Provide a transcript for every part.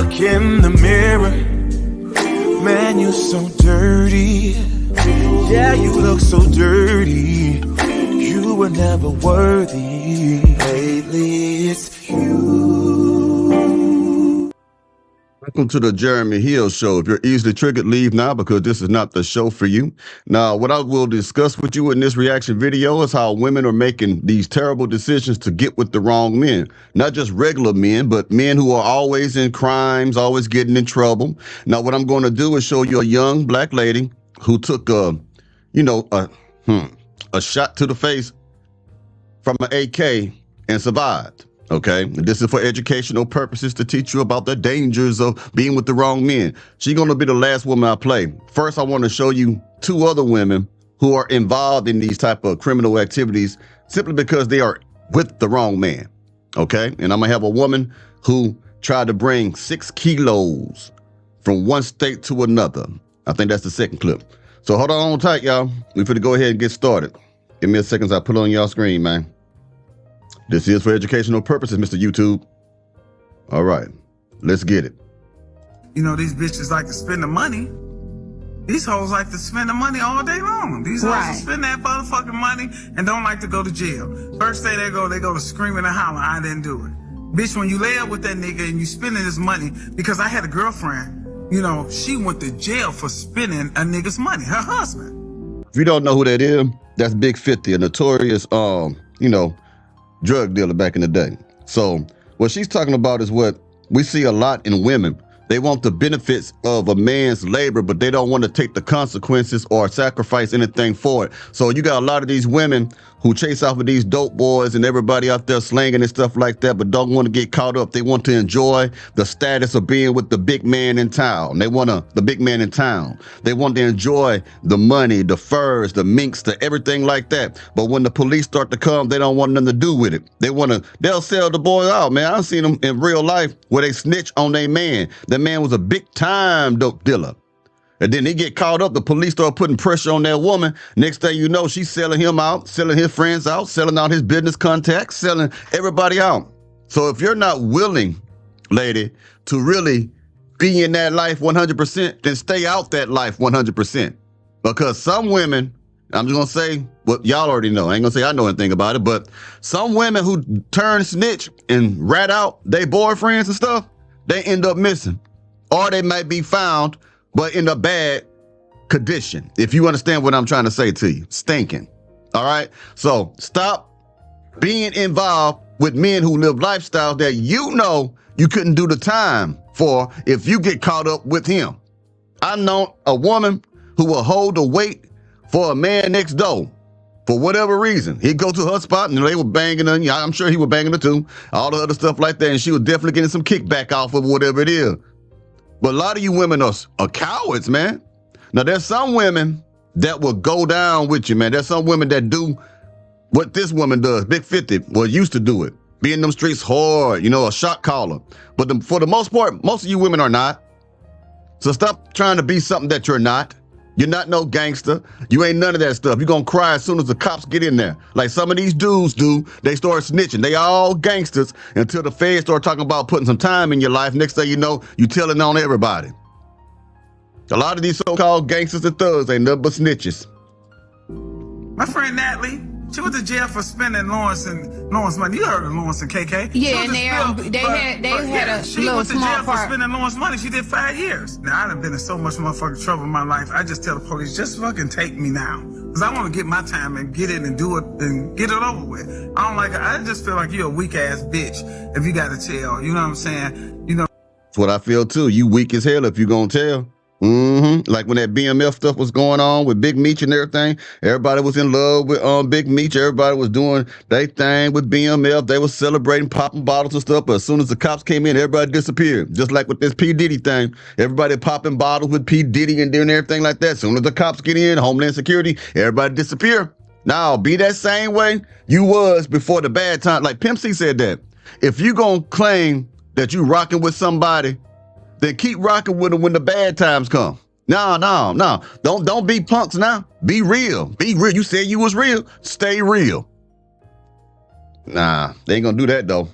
look in the mirror, man, you're so dirty. Yeah, you look so dirty. You were never worthy. Lately, it's you. Welcome to the Jeremy Hill Show. If you're easily triggered, leave now because this is not the show for you. Now, what I will discuss with you in this reaction video is how women are making these terrible decisions to get with the wrong men. Not just regular men, but men who are always in crimes, always getting in trouble. Now, what I'm going to do is show you a young black lady who took a shot to the face from an AK and survived. Okay, this is for educational purposes to teach you about the dangers of being with the wrong men. She's going to be the last woman I play. First, I want to show you two other women who are involved in these type of criminal activities simply because they are with the wrong man. Okay, and I'm going to have a woman who tried to bring 6 kilos from one state to another. I think that's the second clip. So hold on tight, y'all. We're going to go ahead and get started. Give me a second as I put it on y'all screen, man. This is for educational purposes, Mr. YouTube. All right, let's get it. You know, these bitches like to spend the money. These hoes like to spend the money all day long. These hoes spend that motherfucking money and don't like to go to jail. First day they go to screaming and hollering, I didn't do it. Bitch, when you lay up with that nigga and you spending his money, because I had a girlfriend, you know, she went to jail for spending a nigga's money, her husband. If you don't know who that is, that's Big 50, a notorious, drug dealer back in the day. So what she's talking about is what we see a lot in women. They want the benefits of a man's labor, but they don't want to take the consequences or sacrifice anything for it. So you got a lot of these women who chase off of these dope boys and everybody out there slanging and stuff like that, but don't want to get caught up. They want to enjoy the status of being with the big man in town. the big man in town. They want to enjoy the money, the furs, the minks, the everything like that. But when the police start to come, they don't want nothing to do with it. They'll sell the boy out, man. I've seen them in real life where they snitch on their man. That man was a big time dope dealer. And then he get caught up, the police start putting pressure on that woman. Next thing you know, she's selling him out, selling his friends out, selling out his business contacts, selling everybody out. So if you're not willing, lady, to really be in that life 100%, then stay out that life 100%. Because some women, I'm just going to say what y'all already know. I ain't going to say I know anything about it, but some women who turn snitch and rat out their boyfriends and stuff, they end up missing. Or they might be found but in a bad condition, if you understand what I'm trying to say to you. Stinking. All right? So stop being involved with men who live lifestyles that you know you couldn't do the time for if you get caught up with him. I know a woman who will hold the weight for a man next door for whatever reason. He'd go to her spot and they were banging her. I'm sure he was banging her too. All the other stuff like that. And she was definitely getting some kickback off of whatever it is. But a lot of you women are cowards, man. Now, there's some women that will go down with you, man. There's some women that do what this woman does. Big 50, well, used to do it. Be in them streets hard, a shot caller. But for the most part, most of you women are not. So stop trying to be something that you're not. You're not no gangster. You ain't none of that stuff. You're going to cry as soon as the cops get in there. Like some of these dudes do, they start snitching. They all gangsters until the feds start talking about putting some time in your life. Next thing you know, you telling on everybody. A lot of these so-called gangsters and thugs ain't nothing but snitches. My friend Natalie, she went to jail for spending Lawrence money. You heard of Lawrence and KK? Yeah, and they had a she little went to small jail for part. spending Lawrence money. She did 5 years. Now, I done been in so much motherfucking trouble in my life. I just tell the police, just fucking take me now. Because I want to get my time and get in and do it and get it over with. I just feel like you're a weak-ass bitch if you got to tell. You know what I'm saying? That's what I feel, too. You weak as hell if you gonna tell. Like when that BMF stuff was going on with Big Meech and everything, everybody was in love with Big Meech. Everybody was doing their thing with BMF. They were celebrating, popping bottles and stuff. But as soon as the cops came in, everybody disappeared. Just like with this P. Diddy thing, everybody popping bottles with P. Diddy and doing everything like that. As soon as the cops get in, Homeland Security, everybody disappear. Now, be that same way you was before the bad time. Like Pimp C said that. If you gonna claim that you rocking with somebody, then keep rocking with them when the bad times come. No. Don't be punks now. Be real. Be real. You said you was real. Stay real. Nah, they ain't gonna do that though.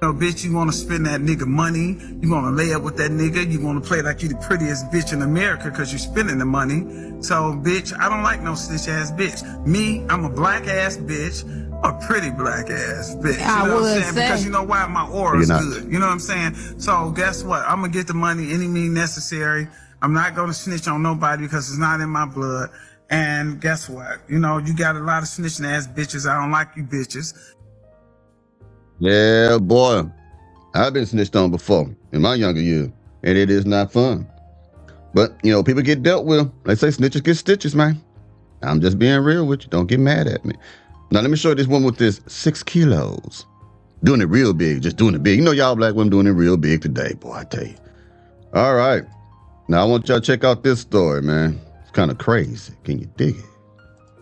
know, bitch, you want to spend that nigga money. You want to lay up with that nigga. You want to play like you the prettiest bitch in America because you're spending the money. So, bitch, I don't like no snitch ass bitch. Me, I'm a black ass bitch. A pretty black ass bitch. You know what I'm saying? Because you know why? My aura's good. You know what I'm saying? So, guess what? I'm going to get the money any means necessary. I'm not going to snitch on nobody because it's not in my blood. And guess what? You know, you got a lot of snitching ass bitches. I don't like you bitches. Yeah, boy. I've been snitched on before in my younger years, and it is not fun. But, you know, people get dealt with. They say snitches get stitches, man. I'm just being real with you. Don't get mad at me. Now, let me show you this one with this 6 kilos. Doing it real big, just doing it big. You know y'all black women doing it real big today, boy, I tell you. All right. Now, I want y'all to check out this story, man. It's kind of crazy. Can you dig it?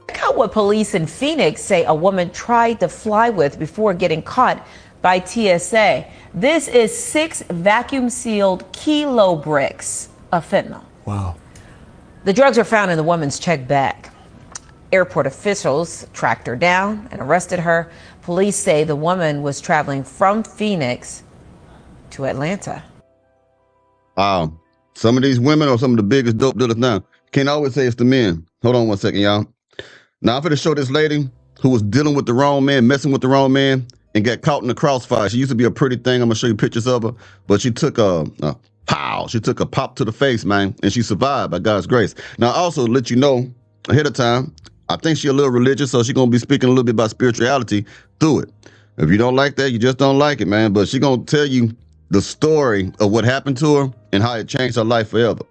Check out what police in Phoenix say a woman tried to fly with before getting caught by TSA. This is 6 vacuum-sealed kilo bricks of fentanyl. Wow. The drugs were found in the woman's checked bag. Airport officials tracked her down and arrested her. Police say the woman was traveling from Phoenix to Atlanta. Some of these women are some of the biggest dope dealers now. Can't always say it's the men. Hold on one second, y'all. Now, I'm going to show this lady who was dealing with the wrong man, messing with the wrong man, and got caught in the crossfire. She used to be a pretty thing. I'm going to show you pictures of her. But she took she took a pop to the face, man, and she survived by God's grace. Now, also let you know ahead of time, I think she's a little religious, so she's going to be speaking a little bit about spirituality through it. If you don't like that, you just don't like it, man. But she's going to tell you the story of what happened to her and how it changed her life forever.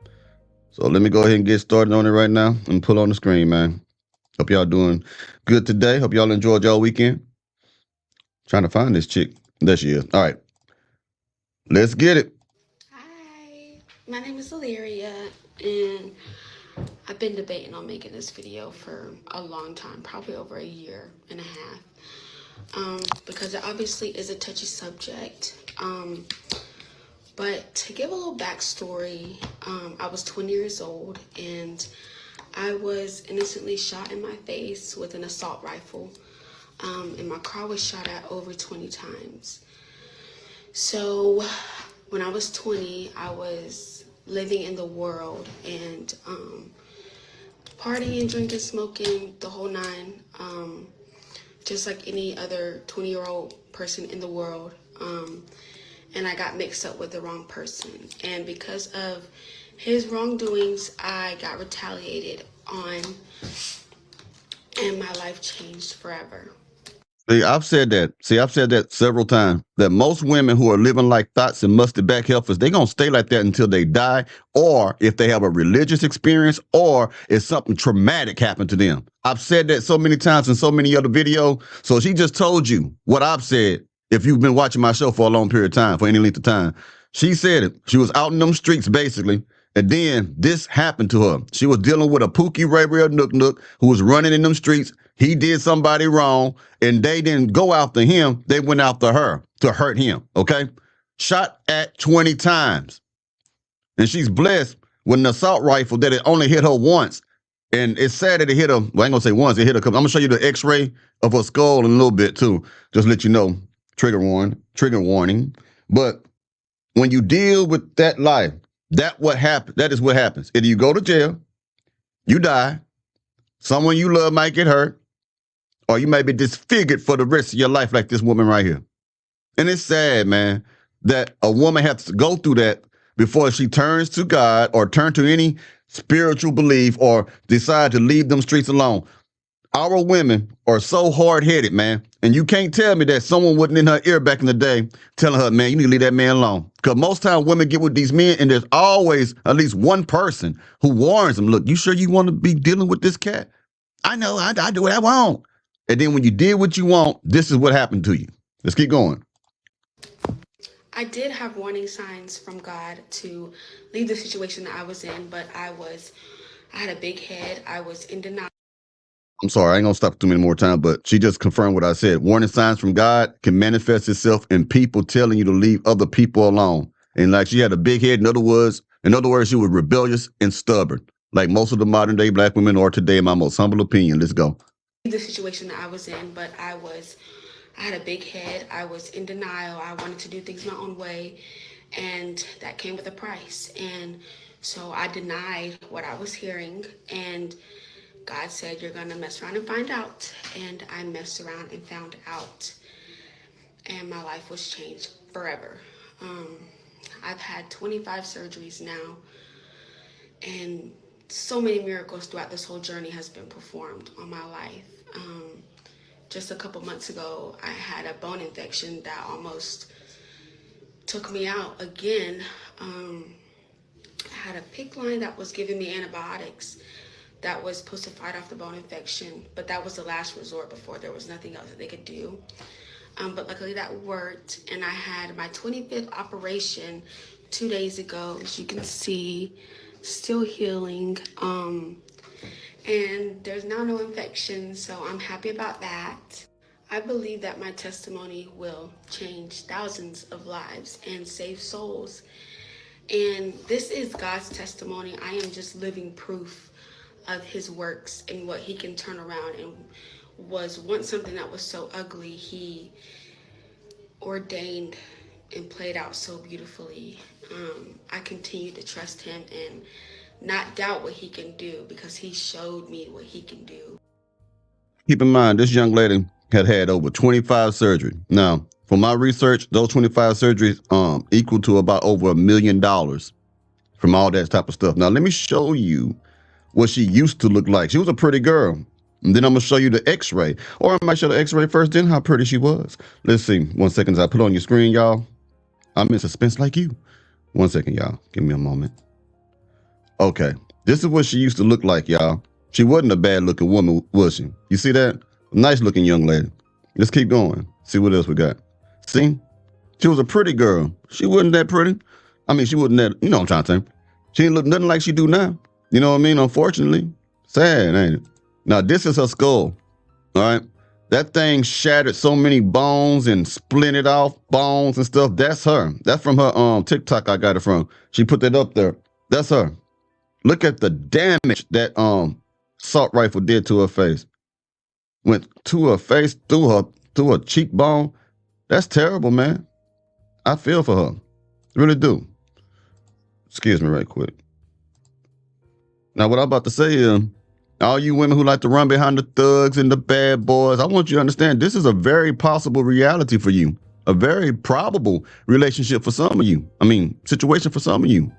So let me go ahead and get started on it right now and pull on the screen, man. Hope y'all doing good today. Hope y'all enjoyed y'all weekend. Trying to find this chick. There she is. All right. Let's get it. Hi, my name is Valeria, and I've been debating on making this video for a long time, probably over a year and a half, because it obviously is a touchy subject. But to give a little backstory, I was 20 years old, and I was innocently shot in my face with an assault rifle, and my car was shot at over 20 times. So when I was 20, I was living in the world and partying, drinking, smoking, the whole nine, just like any other 20-year-old person in the world. And I got mixed up with the wrong person. And because of his wrongdoings, I got retaliated on, and my life changed forever. I've said that several times, that most women who are living like thoughts and musty back heifers, they're going to stay like that until they die, or if they have a religious experience, or if something traumatic happened to them. I've said that so many times in so many other videos. So she just told you what I've said. If you've been watching my show for a long period of time, for any length of time, she said it. She was out in them streets, basically. And then this happened to her. She was dealing with a Pookie Ray Ray Nook who was running in them streets. He did somebody wrong, and they didn't go after him. They went after her to hurt him, okay? Shot at 20 times. And she's blessed with an assault rifle that it only hit her once. And it's sad that it hit her, well, I ain't gonna say once, it hit her. I'm gonna show you the x-ray of her skull in a little bit too. Just let you know, trigger warning. But when you deal with that life, that is what happens. Either you go to jail, you die, someone you love might get hurt, or you may be disfigured for the rest of your life like this woman right here. And it's sad, man, that a woman has to go through that before she turns to God or turn to any spiritual belief or decide to leave them streets alone. Our women are so hard-headed, man. And you can't tell me that someone wasn't in her ear back in the day telling her, man, you need to leave that man alone. Because most times women get with these men and there's always at least one person who warns them, look, you sure you want to be dealing with this cat? I know, I do what I want. And then when you did what you want, this is what happened to you. Let's keep going. I did have warning signs from God to leave the situation that I was in, but I had a big head. I was in denial. I'm sorry, I ain't gonna stop too many more times, but she just confirmed what I said. Warning signs from God can manifest itself in people telling you to leave other people alone. And like she had a big head, in other words, she was rebellious and stubborn, like most of the modern day black women are today, in my most humble opinion. Let's go. The situation that I was in, but I I had a big head. I was in denial. I wanted to do things my own way, and that came with a price. And so I denied what I was hearing, and God said, you're gonna mess around and find out. And I messed around and found out, and my life was changed forever. I've had 25 surgeries now, and so many miracles throughout this whole journey has been performed on my life. Just a couple months ago, I had a bone infection that almost took me out again. I had a PICC line that was giving me antibiotics that was supposed to fight off the bone infection, but that was the last resort before there was nothing else that they could do. But luckily that worked, and I had my 25th operation 2 days ago, as you can see, still healing. And there's now no infection, so I'm happy about that. I believe that my testimony will change thousands of lives and save souls. And this is God's testimony. I am just living proof of his works and what he can turn around, and was once something that was so ugly, he ordained and played out so beautifully. I continue to trust him and not doubt what he can do, because he showed me what he can do. Keep in mind, this young lady had over 25 surgeries. Now, from my research, those 25 surgeries equal to about over $1 million from all that type of stuff. Now, let me show you what she used to look like. She was a pretty girl. And then I'm going to show you the x-ray. Or I might show the x-ray first, then how pretty she was. Let's see. 1 second as I put on your screen, y'all. I'm in suspense like you. 1 second, y'all. Give me a moment. Okay. This is what she used to look like, y'all. She wasn't a bad-looking woman, was she? You see that? Nice-looking young lady. Let's keep going. See what else we got. See? She was a pretty girl. She wasn't that pretty. I mean, she wasn't that, you know what I'm trying to say. She didn't look nothing like she do now. You know what I mean? Unfortunately. Sad, ain't it? Now, this is her skull, all right? That thing shattered so many bones and splintered off bones and stuff. That's her. That's from her TikTok I got it from. She put that up there. That's her. Look at the damage that assault rifle did to her face. Went to her face, through her cheekbone. That's terrible, man. I feel for her. Really do. Excuse me right quick. Now, what I'm about to say is, all you women who like to run behind the thugs and the bad boys, I want you to understand this is a very possible reality for you. A very probable relationship for some of you. I mean, situation for some of you.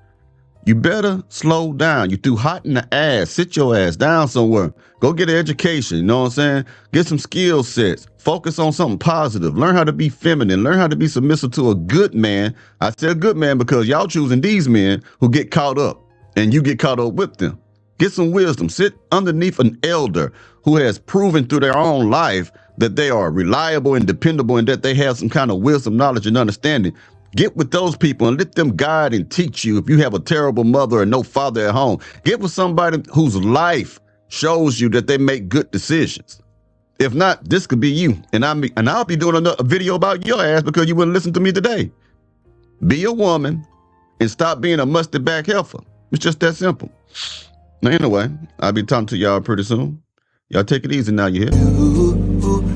You better slow down. You're too hot in the ass. Sit your ass down somewhere. Go get an education. You know what I'm saying? Get some skill sets. Focus on something positive. Learn how to be feminine. Learn how to be submissive to a good man. I said good man because y'all choosing these men who get caught up, and you get caught up with them. Get some wisdom. Sit underneath an elder who has proven through their own life that they are reliable and dependable, and that they have some kind of wisdom, knowledge, and understanding. Get with those people and let them guide and teach you. If you have a terrible mother and no father at home, get with somebody whose life shows you that they make good decisions. If not, this could be you. And I'll be doing a video about your ass because you wouldn't listen to me today. Be a woman and stop being a musty back heifer. It's just that simple. Now, anyway, I'll be talking to y'all pretty soon. Y'all take it easy now, you hear?